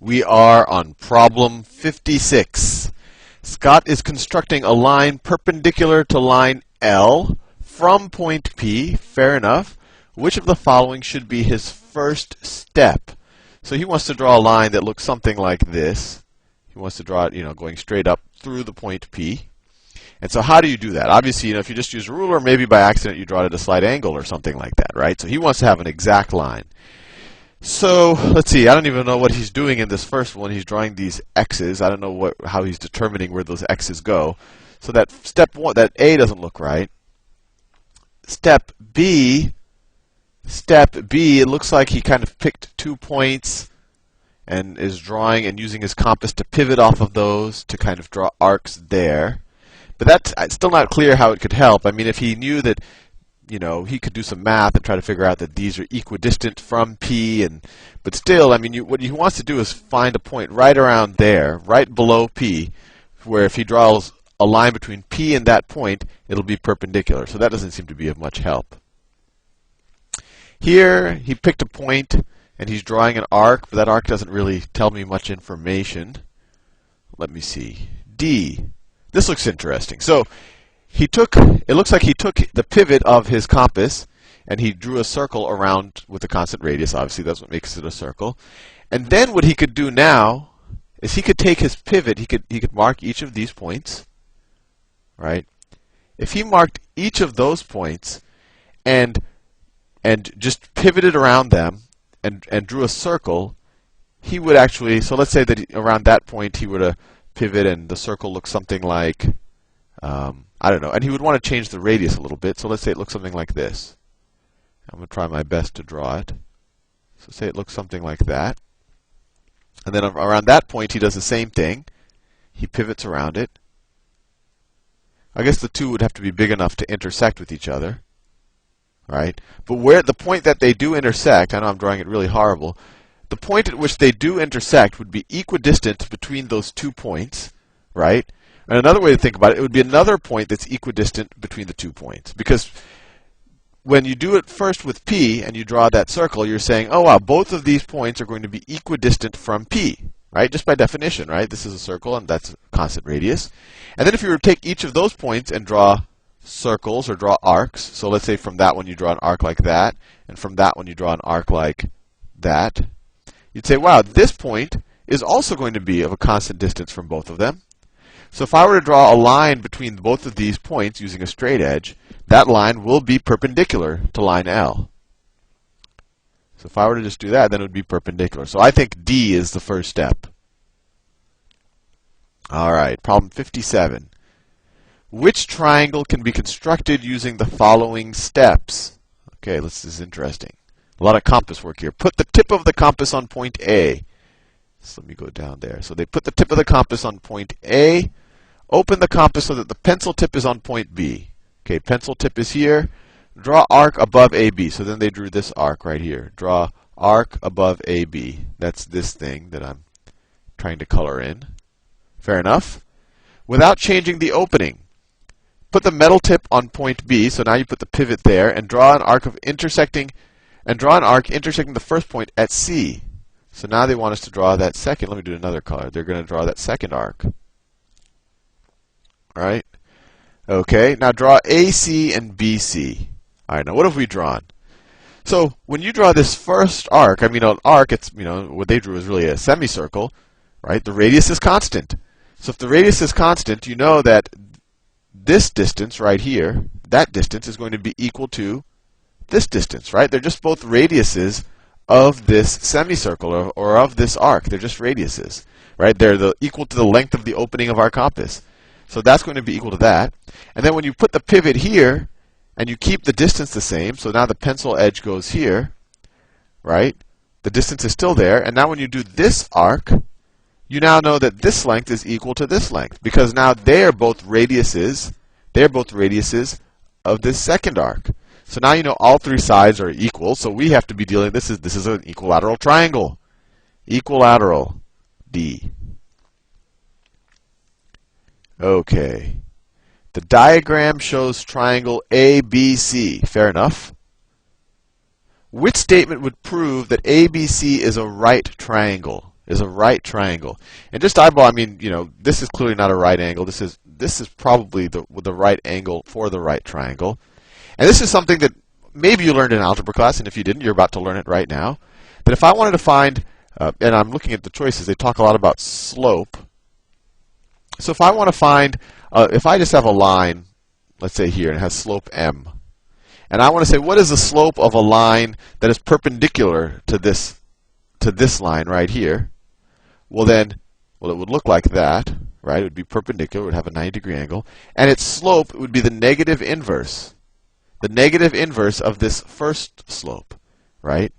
We are on problem 56. Scott is constructing a line perpendicular to line L from point P. Fair enough. Which of the following should be his first step? So he wants to draw a line that looks something like this. He wants to draw it, going straight up through the point P. And so how do you do that? Obviously, if you just use a ruler, maybe by accident you draw it at a slight angle or something like that, right? So he wants to have an exact line. So let's see. I don't even know what he's doing in this first one. He's drawing these x's. I don't know how he's determining where those x's go. So that step one, that A doesn't look right. Step B, it looks like he kind of picked 2 points and is drawing and using his compass to pivot off of those to kind of draw arcs there. But that's still not clear how it could help. I mean, if he knew that, he could do some math and try to figure out that these are equidistant from P, but still, I mean, what he wants to do is find a point right around there, right below P, where if he draws a line between P and that point, it'll be perpendicular. So that doesn't seem to be of much help. Here, he picked a point and he's drawing an arc, but that arc doesn't really tell me much information. Let me see. D. This looks interesting. So it looks like he took the pivot of his compass and he drew a circle around with a constant radius. Obviously, that's what makes it a circle. And then what he could do now is he could take his pivot, he could mark each of these points, right? If he marked each of those points and just pivoted around them and drew a circle, he would actually, so let's say that around that point he would pivot and the circle looks something like, I don't know, and he would want to change the radius a little bit, so let's say it looks something like this. I'm going to try my best to draw it. So say it looks something like that. And then around that point he does the same thing. He pivots around it. I guess the two would have to be big enough to intersect with each other, right? But where the point that they do intersect, I know I'm drawing it really horrible, the point at which they do intersect would be equidistant between those 2 points, right? And another way to think about it, it would be another point that's equidistant between the 2 points. Because when you do it first with P and you draw that circle, you're saying, oh wow, both of these points are going to be equidistant from P, right? Just by definition, right? This is a circle and that's a constant radius. And then if you were to take each of those points and draw circles or draw arcs, so let's say from that one you draw an arc like that, and from that one you draw an arc like that, you'd say, wow, this point is also going to be of a constant distance from both of them. So if I were to draw a line between both of these points using a straight edge, that line will be perpendicular to line L. So if I were to just do that, then it would be perpendicular. So I think D is the first step. All right, problem 57. Which triangle can be constructed using the following steps? Okay, this is interesting. A lot of compass work here. Put the tip of the compass on point A. So let me go down there. So they put the tip of the compass on point A. Open the compass so that the pencil tip is on point B. Okay, pencil tip is here. Draw arc above AB. So then they drew this arc right here. Draw arc above AB. That's this thing that I'm trying to color in. Fair enough. Without changing the opening, put the metal tip on point B. So now you put the pivot there and draw an arc intersecting the first point at C. So now they want us to draw that second. Let me do another color. They're going to draw that second arc. All right. Okay. Now draw AC and BC. All right. Now what have we drawn? So when you draw this first arc, I mean an arc, it's what they drew is really a semicircle, right? The radius is constant. So if the radius is constant, you know that this distance right here, that distance is going to be equal to this distance, right? They're just both radiuses of this semicircle or of this arc. They're just radiuses, right? They're equal to the length of the opening of our compass. So that's going to be equal to that. And then when you put the pivot here and you keep the distance the same, so now the pencil edge goes here, right? The distance is still there. And now when you do this arc, you now know that this length is equal to this length because now they're both radiuses of this second arc. So now you know all three sides are equal, so we have to be dealing, this is an equilateral triangle. Equilateral, D. Okay. The diagram shows triangle ABC. Fair enough. Which statement would prove that ABC is a right triangle? is a right triangle. And just eyeball, I mean, this is clearly not a right angle. This is probably the right angle for the right triangle. And this is something that maybe you learned in algebra class, and if you didn't, you're about to learn it right now. That if I wanted to find, and I'm looking at the choices, they talk a lot about slope. So if I want to find, if I just have a line, let's say here, and it has slope m, and I want to say what is the slope of a line that is perpendicular to this line right here, well it would look like that, right? It would be perpendicular, it would have a 90-degree angle, and its slope would be the negative inverse of this first slope, right?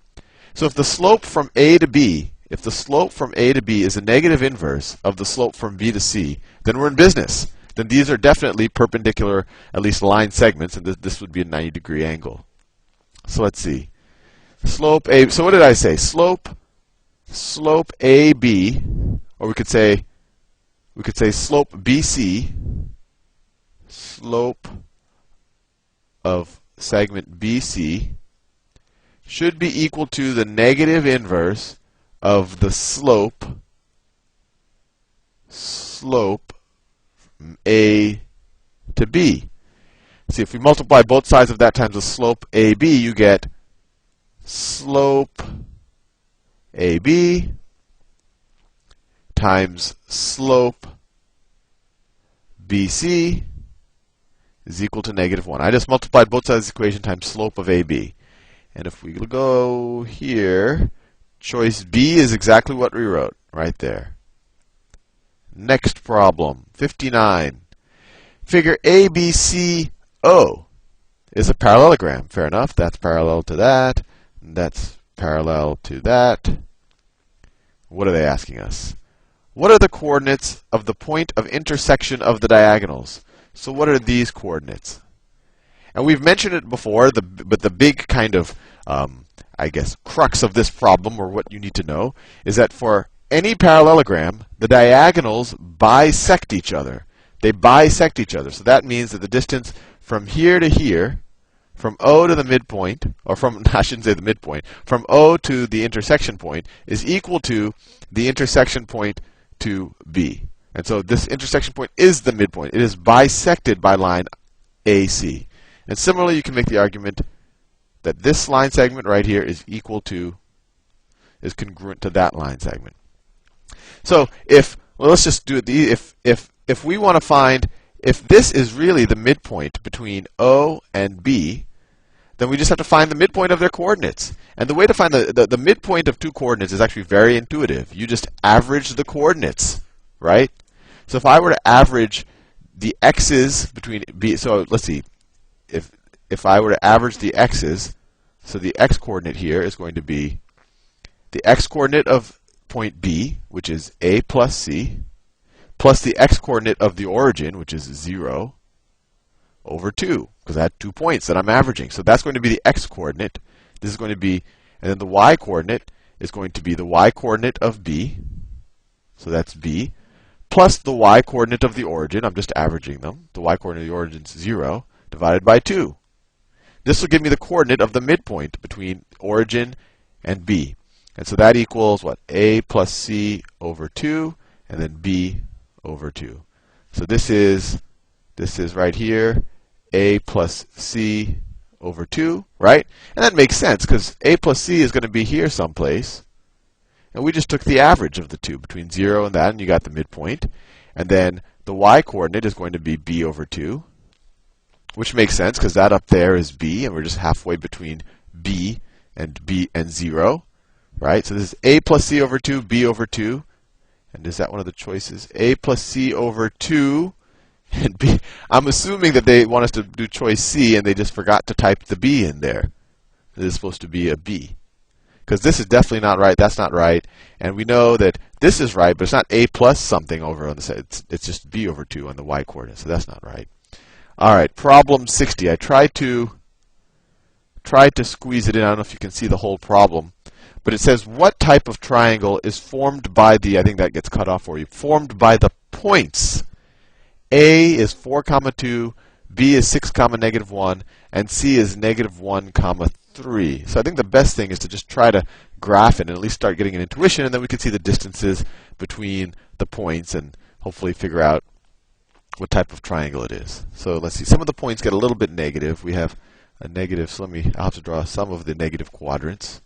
So if the slope from A to B, is a negative inverse of the slope from B to C, then we're in business. Then these are definitely perpendicular, at least line segments, and this would be a 90-degree angle. So let's see. Slope A, so what did I say? Slope AB, or we could say slope BC, slope of segment BC should be equal to the negative inverse of the slope from A to B. See, if we multiply both sides of that times the slope AB, you get slope AB times slope BC is equal to -1. I just multiplied both sides of the equation times slope of AB. And if we go here, choice B is exactly what we wrote right there. Next problem, 59. Figure ABCO is a parallelogram. Fair enough, that's parallel to that, and that's parallel to that. What are they asking us? What are the coordinates of the point of intersection of the diagonals? So what are these coordinates? And we've mentioned it before, but the big kind of, I guess, crux of this problem, or what you need to know, is that for any parallelogram, the diagonals bisect each other. They bisect each other. So that means that the distance from here to here, from O to the midpoint, or from, I shouldn't say the midpoint, from O to the intersection point is equal to the intersection point to B. And so this intersection point is the midpoint. It is bisected by line AC. And similarly, you can make the argument that this line segment right here is congruent to that line segment. So let's just do it. If we want to find if this is really the midpoint between O and B, then we just have to find the midpoint of their coordinates. And the way to find the midpoint of two coordinates is actually very intuitive. You just average the coordinates, right? So if I were to average the x's between B, so let's see, if I were to average the x's, so the x coordinate here is going to be the x coordinate of point B, which is A plus C, plus the x coordinate of the origin, which is 0, over 2, because I had 2 points that I'm averaging. So that's going to be the x coordinate. This is going to be, and then the y coordinate is going to be the y coordinate of B, so that's B, plus the y coordinate of the origin. I'm just averaging them. The y coordinate of the origin is 0, divided by 2. This will give me the coordinate of the midpoint between origin and B. And so that equals what? A plus C over 2, and then B over 2. So this is right here, A plus C over 2, right? And that makes sense, because A plus C is going to be here someplace. And we just took the average of the two, between 0 and that, and you got the midpoint. And then the y coordinate is going to be B over 2, which makes sense, because that up there is B, and we're just halfway between B and 0. Right? So this is A plus C over 2, B over 2. And is that one of the choices? A plus C over 2 and B. I'm assuming that they want us to do choice C and they just forgot to type the B in there. This is supposed to be a B. Because this is definitely not right, that's not right. And we know that this is right, but it's not A plus something over on the side. It's just B over 2 on the y coordinate, so that's not right. Alright, problem 60. I tried to squeeze it in. I don't know if you can see the whole problem. But it says, what type of triangle is formed by the, I think that gets cut off for you, formed by the points. A is 4, 2, B is 6, -1, and C is -1, 3. So I think the best thing is to just try to graph it and at least start getting an intuition, and then we can see the distances between the points and hopefully figure out what type of triangle it is. So let's see. Some of the points get a little bit negative. We have a negative, so I'll have to draw some of the negative quadrants.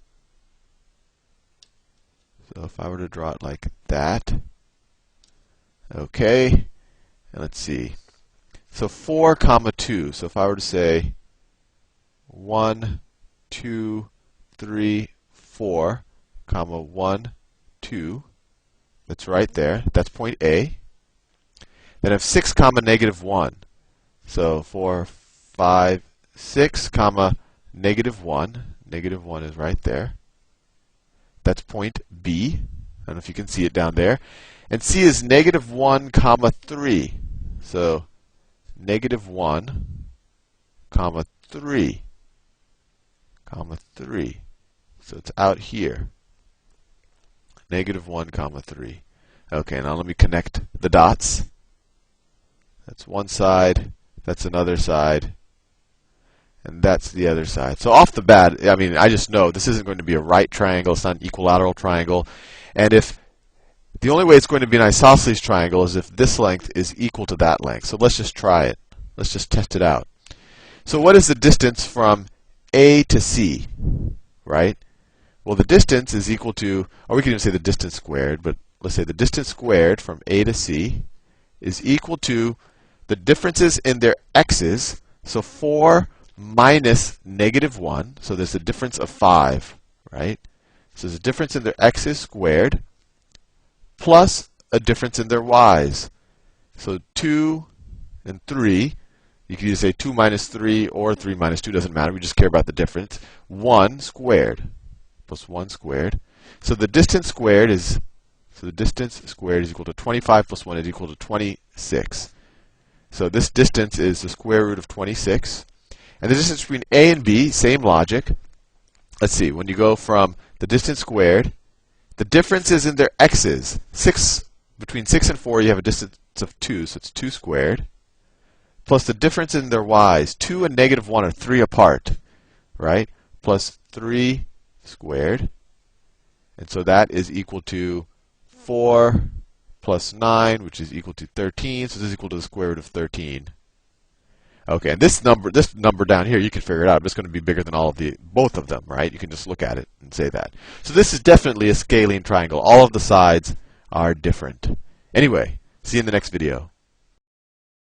So if I were to draw it like that, okay, and let's see. So 4, 2. So if I were to say 1, 2, 3, 4, 1, 2, that's right there. That's point A. Then I have 6, -1. So 4, 5, 6, -1. -1 is right there. That's point B. I don't know if you can see it down there. And C is -1, 3. So -1, 3, 3. So it's out here. -1, 3. Okay, now let me connect the dots. That's one side, that's another side, and that's the other side. So off the bat, I mean, I just know this isn't going to be a right triangle, it's not an equilateral triangle. And if the only way it's going to be an isosceles triangle is if this length is equal to that length. So let's just try it. Let's just test it out. So what is the distance from A to C, right? Well, the distance is equal to, or we can even say the distance squared, but let's say the distance squared from A to C is equal to the differences in their x's. So 4 minus -1, so there's a difference of 5, right? So there's a difference in their x's squared plus a difference in their y's. So 2 and 3, you can either say 2 minus 3 or 3 minus 2, doesn't matter. We just care about the difference. 1 squared plus 1 squared. So the distance squared is equal to 25 plus 1 is equal to 26. So this distance is the square root of 26. And the distance between A and B, same logic. Let's see, when you go from the distance squared, the differences in their x's. Between 6 and 4, you have a distance of 2, so it's 2 squared. Plus the difference in their y's. 2 and -1 are 3 apart, right? Plus 3 squared. And so that is equal to 4 plus 9, which is equal to 13. So this is equal to the square root of 13. Okay, and this number down here, you can figure it out. It's going to be bigger than both of them, right? You can just look at it and say that. So this is definitely a scalene triangle. All of the sides are different. Anyway, see you in the next video.